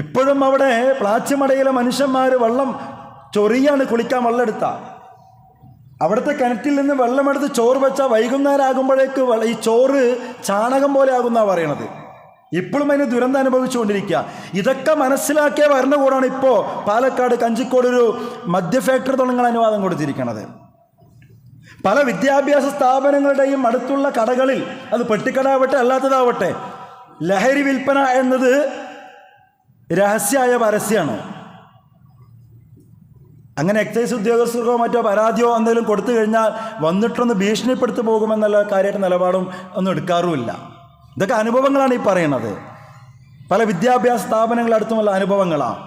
ഇപ്പോഴും അവിടെ പ്ലാച്ചിമടയിലെ മനുഷ്യന്മാർ വെള്ളം ചൊറിയാണ് കുളിക്കാൻ വെള്ളം എടുത്ത. അവിടുത്തെ കിണറ്റിൽ നിന്ന് വെള്ളമെടുത്ത് ചോറ് വെച്ചാൽ വൈകുന്നേരം ആകുമ്പോഴേക്ക് ഈ ചോറ് ചാണകം പോലെ ആകുന്നാണ് പറയണത്. ഇപ്പോഴും അതിന് ദുരന്തം അനുഭവിച്ചുകൊണ്ടിരിക്കുക. ഇതൊക്കെ മനസ്സിലാക്കിയ ഭരണകൂടമാണ് ഇപ്പോൾ പാലക്കാട് കഞ്ചിക്കോട് ഒരു മദ്യ ഫാക്ടറി തുടങ്ങാൻ അനുവാദം കൊടുത്തിരിക്കുന്നത്. പല വിദ്യാഭ്യാസ സ്ഥാപനങ്ങളുടെയും അടുത്തുള്ള കടകളിൽ, അത് പെട്ടിക്കടാവട്ടെ അല്ലാത്തതാവട്ടെ, ലഹരി വിൽപ്പന എന്നത് രഹസ്യമായ പരസ്യമാണ്. അങ്ങനെ എക്സൈസ് ഉദ്യോഗസ്ഥർക്കോ മറ്റോ പരാതിയോ എന്തെങ്കിലും കൊടുത്തു കഴിഞ്ഞാൽ വന്നിട്ടൊന്ന് ഭീഷണിപ്പെടുത്തി പോകുമെന്നുള്ള കാര്യമായിട്ട് നിലപാടും ഒന്നും എടുക്കാറുമില്ല. ഇതൊക്കെ അനുഭവങ്ങളാണ് ഈ പറയുന്നത്. പല വിദ്യാഭ്യാസ സ്ഥാപനങ്ങളടുത്തുമുള്ള അനുഭവങ്ങളാണ്.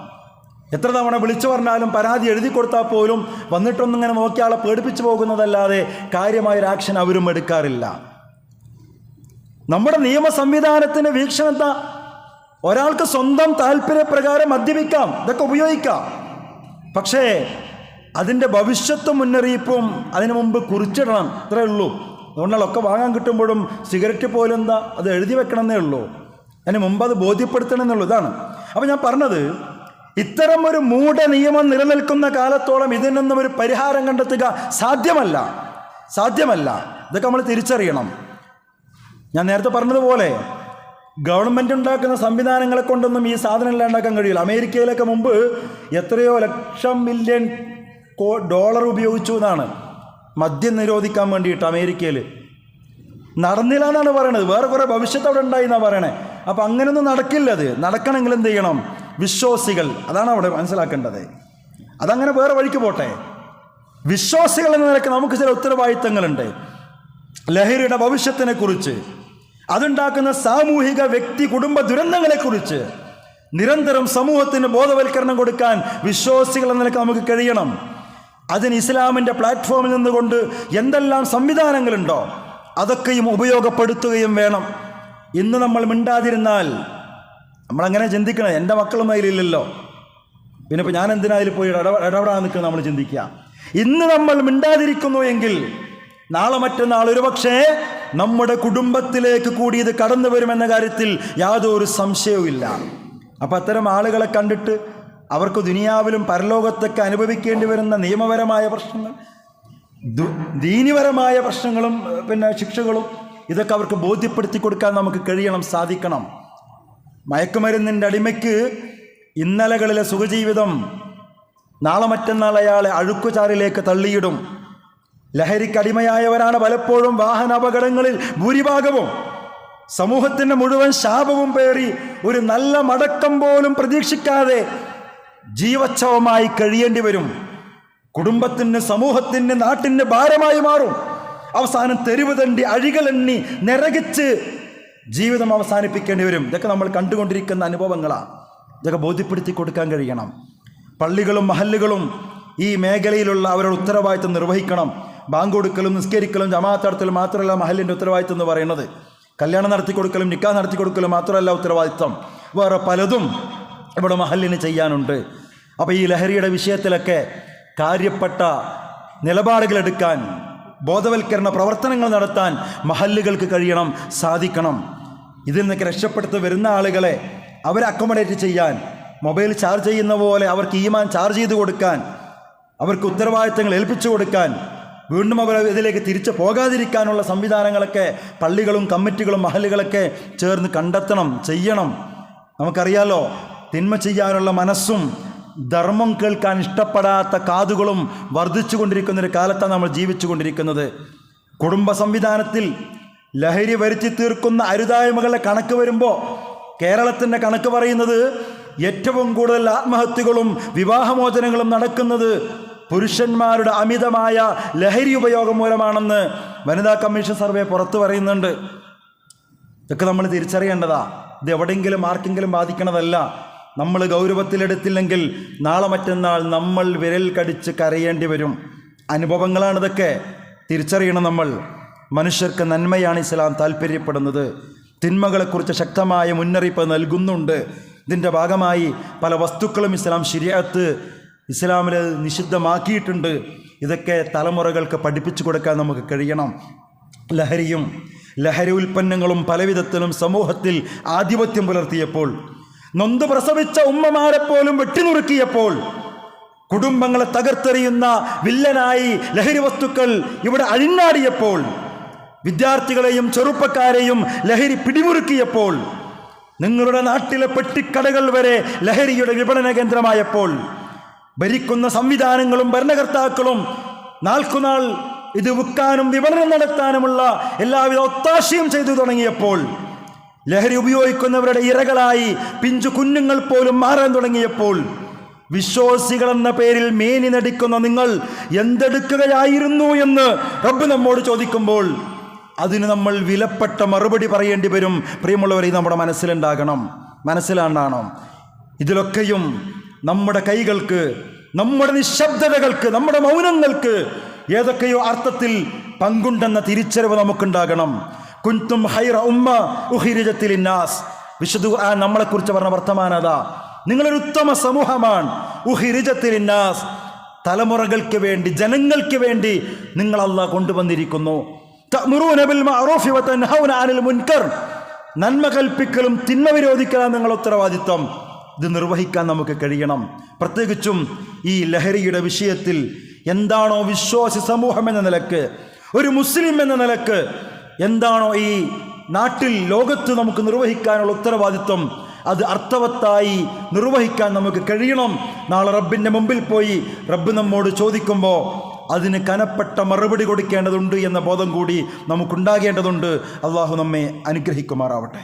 എത്ര തവണ വിളിച്ചു പറഞ്ഞാലും പരാതി എഴുതി കൊടുത്താൽ പോലും വന്നിട്ടൊന്നിങ്ങനെ നോക്കിയാളെ പേടിപ്പിച്ചു പോകുന്നതല്ലാതെ കാര്യമായൊരു ആക്ഷൻ അവരും എടുക്കാറില്ല. നമ്മുടെ നിയമ സംവിധാനത്തിൻ്റെ വീക്ഷണം എന്താ? ഒരാൾക്ക് സ്വന്തം താല്പര്യപ്രകാരം മദ്യപിക്കാം, ഇതൊക്കെ ഉപയോഗിക്കാം. പക്ഷേ അതിൻ്റെ ഭവിഷ്യത്ത് മുന്നറിയിപ്പും അതിനു മുമ്പ് കുറിച്ചിടണം, ഇത്രയേ ഉള്ളൂ. അതുകൊണ്ടാണൊക്കെ വാങ്ങാൻ കിട്ടുമ്പോഴും സിഗരറ്റ് പോലും എന്താ അത് എഴുതി വെക്കണമെന്നേ ഉള്ളൂ, അതിന് മുമ്പ് അത് ബോധ്യപ്പെടുത്തണമെന്നുള്ളൂ. ഇതാണ് അപ്പോൾ ഞാൻ പറഞ്ഞത്. ഇത്തരം ഒരു മൂഢ നിയമം നിലനിൽക്കുന്ന കാലത്തോളം ഇതിനൊന്നും ഒരു പരിഹാരം കണ്ടെത്തുക സാധ്യമല്ല. ഇതൊക്കെ നമ്മൾ തിരിച്ചറിയണം. ഞാൻ നേരത്തെ പറഞ്ഞതുപോലെ ഗവൺമെൻറ് ഉണ്ടാക്കുന്ന സംവിധാനങ്ങളെ കൊണ്ടൊന്നും ഈ സാധനങ്ങളെല്ലാം ഉണ്ടാക്കാൻ കഴിയില്ല. അമേരിക്കയിലൊക്കെ മുമ്പ് എത്രയോ ലക്ഷം മില്യൺ ഡോളർ ഉപയോഗിച്ചു എന്നാണ് മദ്യം നിരോധിക്കാൻ വേണ്ടിയിട്ട്. അമേരിക്കയിൽ നടന്നില്ല എന്നാണ് പറയണത്. വേറെ കുറേ ഭവിഷ്യത്ത് അവിടെ ഉണ്ടായി എന്നാണ് പറയണേ. അപ്പം അങ്ങനെയൊന്നും നടക്കില്ല. അത് നടക്കണമെങ്കിൽ എന്ത് ചെയ്യണം? വിശ്വാസികൾ, അതാണ് അവിടെ മനസ്സിലാക്കേണ്ടത്. അതങ്ങനെ വേറെ വഴിക്ക് പോട്ടെ. വിശ്വാസികൾ എന്ന നിലയ്ക്ക് നമുക്ക് ചില ഉത്തരവാദിത്തങ്ങളുണ്ട്. ലഹരിയുടെ ഭവിഷ്യത്തിനെ കുറിച്ച്, അതുണ്ടാക്കുന്ന സാമൂഹിക വ്യക്തി കുടുംബ ദുരന്തങ്ങളെക്കുറിച്ച് നിരന്തരം സമൂഹത്തിന് ബോധവൽക്കരണം കൊടുക്കാൻ വിശ്വാസികൾ എന്ന നിലയ്ക്ക് നമുക്ക് കഴിയണം. അതിന് ഇസ്ലാമിൻ്റെ പ്ലാറ്റ്ഫോമിൽ നിന്നുകൊണ്ട് എന്തെല്ലാം സംവിധാനങ്ങളുണ്ടോ അതൊക്കെയും ഉപയോഗപ്പെടുത്തുകയും വേണം. ഇന്ന് നമ്മൾ മിണ്ടാതിരുന്നാൽ, നമ്മളങ്ങനെ ചിന്തിക്കണം, എൻ്റെ മക്കളും അതിലില്ലല്ലോ, പിന്നെ ഇപ്പോൾ ഞാൻ എന്തിനാ അതിൽ പോയി ഇടപെടാൻ നിൽക്കുന്നത് നമ്മൾ ചിന്തിക്കുക. ഇന്ന് നമ്മൾ മിണ്ടാതിരിക്കുന്നു എങ്കിൽ നാളെ മറ്റന്നാൾ ഒരുപക്ഷേ നമ്മുടെ കുടുംബത്തിലേക്ക് കൂടി ഇത് കടന്നു വരുമെന്ന കാര്യത്തിൽ യാതൊരു സംശയവുമില്ല. അപ്പം അത്തരം ആളുകളെ കണ്ടിട്ട് അവർക്ക് ദുനിയാവിലും പരലോകത്തൊക്കെ അനുഭവിക്കേണ്ടി വരുന്ന നിയമപരമായ പ്രശ്നങ്ങൾ, ദീനിപരമായ പ്രശ്നങ്ങളും പിന്നെ ശിക്ഷകളും ഇതൊക്കെ അവർക്ക് ബോധ്യപ്പെടുത്തി കൊടുക്കാൻ നമുക്ക് കഴിയണം, സാധിക്കണം. മയക്കുമരുന്നിൻ്റെ അടിമയ്ക്ക് ഇന്നലകളിലെ സുഖജീവിതം നാളെ മറ്റന്നാൾ അയാളെ അഴുക്കുചാറിലേക്ക് തള്ളിയിടും. ലഹരിക്കടിമയായവരാണ് പലപ്പോഴും വാഹനാപകടങ്ങളിൽ ഭൂരിഭാഗവും. സമൂഹത്തിൻ്റെ മുഴുവൻ ശാപവും പേറി ഒരു നല്ല മടക്കം പോലും പ്രതീക്ഷിക്കാതെ ജീവച്ഛവമായി കഴിയേണ്ടി വരും. കുടുംബത്തിന്, സമൂഹത്തിന്, നാട്ടിന് ഭാരമായി മാറും. അവസാനം തെരുവ് തണ്ടി അഴികളെണ്ണി നിരകിച്ച് ജീവിതം അവസാനിപ്പിക്കേണ്ടി വരും. ഇതൊക്കെ നമ്മൾ കണ്ടുകൊണ്ടിരിക്കുന്ന അനുഭവങ്ങളാണ്. ഇതൊക്കെ ബോധ്യപ്പെടുത്തി കൊടുക്കാൻ കഴിയണം. പള്ളികളും മഹല്ലുകളും ഈ മേഖലയിലുള്ള അവരുടെ ഉത്തരവാദിത്വം നിർവഹിക്കണം. ബാങ്ക് കൊടുക്കലും നിസ്കരിക്കലും ജമാഅത്ത് നടത്തലും മാത്രമല്ല മഹല്ലിൻ്റെ ഉത്തരവാദിത്വം എന്ന് പറയുന്നത്. കല്യാണം നടത്തി കൊടുക്കലും നിക്കാഹ് നടത്തി കൊടുക്കലും മാത്രമല്ല ഉത്തരവാദിത്വം, വേറെ പലതും ഇവിടെ മഹല്ലിന് ചെയ്യാനുണ്ട്. അപ്പോൾ ഈ ലഹരിയുടെ വിഷയത്തിലൊക്കെ കാര്യപ്പെട്ട നിലപാടുകളെടുക്കാൻ, ബോധവൽക്കരണ പ്രവർത്തനങ്ങൾ നടത്താൻ മഹല്ലുകൾക്ക് കഴിയണം, സാധിക്കണം. ഇതിൽ നിന്നൊക്കെ രക്ഷപ്പെടുത്തി വരുന്ന ആളുകളെ അവരെ അക്കോമഡേറ്റ് ചെയ്യാൻ, മൊബൈൽ ചാർജ് ചെയ്യുന്ന പോലെ അവർക്ക് ഈമാൻ ചാർജ് ചെയ്ത് കൊടുക്കാൻ, അവർക്ക് ഉത്തരവാദിത്തങ്ങൾ ഏൽപ്പിച്ചു കൊടുക്കാൻ, വീണ്ടും അവർ ഇതിലേക്ക് തിരിച്ചു പോകാതിരിക്കാനുള്ള സംവിധാനങ്ങളൊക്കെ പള്ളികളും കമ്മിറ്റികളും മഹല്ലുകളൊക്കെ ചേർന്ന് കണ്ടെത്തണം, ചെയ്യണം. നമുക്കറിയാലോ, തിന്മ ചെയ്യാനുള്ള മനസ്സും ധർമ്മം കേൾക്കാൻ ഇഷ്ടപ്പെടാത്ത കാതുകളും വർദ്ധിച്ചു കൊണ്ടിരിക്കുന്നൊരു കാലത്താണ് നമ്മൾ ജീവിച്ചു കൊണ്ടിരിക്കുന്നത്. കുടുംബ സംവിധാനത്തിൽ ലഹരി വരുത്തി തീർക്കുന്ന അരുതായ്മകളുടെ കണക്ക് വരുമ്പോൾ കേരളത്തിൻ്റെ കണക്ക് പറയുന്നത് ഏറ്റവും കൂടുതൽ ആത്മഹത്യകളും വിവാഹമോചനങ്ങളും നടക്കുന്നത് പുരുഷന്മാരുടെ അമിതമായ ലഹരി ഉപയോഗം മൂലമാണെന്ന് വനിതാ കമ്മീഷൻ സർവേ പുറത്തു പറയുന്നുണ്ട്. ഇതൊക്കെ നമ്മൾ തിരിച്ചറിയേണ്ടതാ. ഇത് എവിടെയെങ്കിലും ആർക്കെങ്കിലും ബാധിക്കണതല്ല. നമ്മൾ ഗൗരവത്തിലെടുത്തില്ലെങ്കിൽ നാളെ മറ്റന്നാൾ നമ്മൾ വിരൽ കടിച്ച് കരയേണ്ടി വരും. അനുഭവങ്ങളാണിതൊക്കെ, തിരിച്ചറിയണം നമ്മൾ. മനുഷ്യർക്ക് നന്മയാണ് ഇസ്ലാം താല്പര്യപ്പെടുന്നത്. തിന്മകളെക്കുറിച്ച് ശക്തമായ മുന്നറിയിപ്പ് നൽകുന്നുണ്ട്. ഇതിൻ്റെ ഭാഗമായി പല വസ്തുക്കളും ഇസ്ലാം ശരീഅത്ത് ഇസ്ലാമിൽ നിഷിദ്ധമാക്കിയിട്ടുണ്ട്. ഇതൊക്കെ തലമുറകൾക്ക് പഠിപ്പിച്ചു കൊടുക്കാൻ നമുക്ക് കഴിയണം. ലഹരി ഉൽപ്പന്നങ്ങളും പലവിധത്തിലും സമൂഹത്തിൽ ആധിപത്യം പുലർത്തിയപ്പോൾ, നൊന്ത് പ്രസവിച്ച ഉമ്മമാരെപ്പോലും വെട്ടിനുറുക്കിയപ്പോൾ, കുടുംബങ്ങളെ തകർത്തെറിയുന്ന വില്ലനായി ലഹരി വസ്തുക്കൾ ഇവിടെ അഴിഞ്ഞാടിയപ്പോൾ, വിദ്യാർത്ഥികളെയും ചെറുപ്പക്കാരെയും ലഹരി പിടിമുറുക്കിയപ്പോൾ, നിങ്ങളുടെ നാട്ടിലെ പെട്ടിക്കടകൾ വരെ ലഹരിയുടെ വിപണന കേന്ദ്രമായപ്പോൾ, ഭരിക്കുന്ന സംവിധാനങ്ങളും ഭരണകർത്താക്കളും നാൾക്കുനാൾ ഇത് വിൽക്കാനും വിപണനം നടത്താനുമുള്ള എല്ലാവിധ ഒത്താശയും ചെയ്തു തുടങ്ങിയപ്പോൾ, ലഹരി ഉപയോഗിക്കുന്നവരുടെ ഇരകളായി പിഞ്ചു കുഞ്ഞുങ്ങൾ പോലും മാറാൻ തുടങ്ങിയപ്പോൾ, വിശ്വാസികൾ എന്ന പേരിൽ മേനി നടിക്കുന്ന നിങ്ങൾ എന്തെടുക്കുകയായിരുന്നു എന്ന് റബ്ബ് നമ്മോട് ചോദിക്കുമ്പോൾ അതിന് നമ്മൾ വിലപ്പെട്ട മറുപടി പറയേണ്ടി വരും. പ്രിയമുള്ളവരെ, നമ്മുടെ മനസ്സിലാണ്ടാണോ ഇതിലൊക്കെയും നമ്മുടെ കൈകൾക്ക്, നമ്മുടെ നിശബ്ദതകൾക്ക്, നമ്മുടെ മൗനങ്ങൾക്ക് ഏതൊക്കെയോ അർത്ഥത്തിൽ പങ്കുണ്ടെന്ന തിരിച്ചറിവ് നമുക്കുണ്ടാകണം. കുൻതും ഹൈറ ഉമ്മ ഉഖിരിജത്തിൽ ഇന്നാസ്, വിശുദ്ധ ഖുർആൻ നമ്മളെക്കുറിച്ച് പറഞ്ഞ വർത്തമാനത, നിങ്ങളൊരു ഉത്തമ സമൂഹമാണ്. ഉഖിരിജത്തിൽ ഇന്നാസ്, തലമുറകൾക്ക് വേണ്ടി, ജനങ്ങൾക്ക് വേണ്ടി നിങ്ങൾ അല്ലാഹ് കൊണ്ടുവന്നിരിക്കുന്നു. തഅ്മുറൂന ബിൽ മഅറൂഫി വതൻഹൗന അനിൽ മുൻകർ, നന്മ കൽപ്പിക്കലും തിന്മ വിരോധിക്കലാണ് നിങ്ങളുടെ ഉത്തരവാദിത്വം. ഇത് നിർവഹിക്കാൻ നമുക്ക് കഴിയണം. പ്രത്യേകിച്ചും ഈ ലഹരിയുടെ വിഷയത്തിൽ എന്താണോ വിശ്വാസി സമൂഹം എന്ന നിലക്ക്, ഒരു മുസ്ലിം എന്ന നിലക്ക് എന്താണോ ഈ നാട്ടിൽ, ലോകത്ത് നമുക്ക് നിർവഹിക്കാനുള്ള ഉത്തരവാദിത്വം, അത് അർത്ഥവത്തായി നിർവഹിക്കാൻ നമുക്ക് കഴിയണം. നാളെ റബ്ബിൻ്റെ മുമ്പിൽ പോയി റബ്ബ് നമ്മോട് ചോദിക്കുമ്പോൾ അതിന് കനപ്പെട്ട മറുപടി കൊടുക്കേണ്ടതുണ്ട് എന്ന ബോധം കൂടി നമുക്കുണ്ടാകേണ്ടതുണ്ട്. അള്ളാഹു നമ്മെ അനുഗ്രഹിക്കുമാറാവട്ടെ.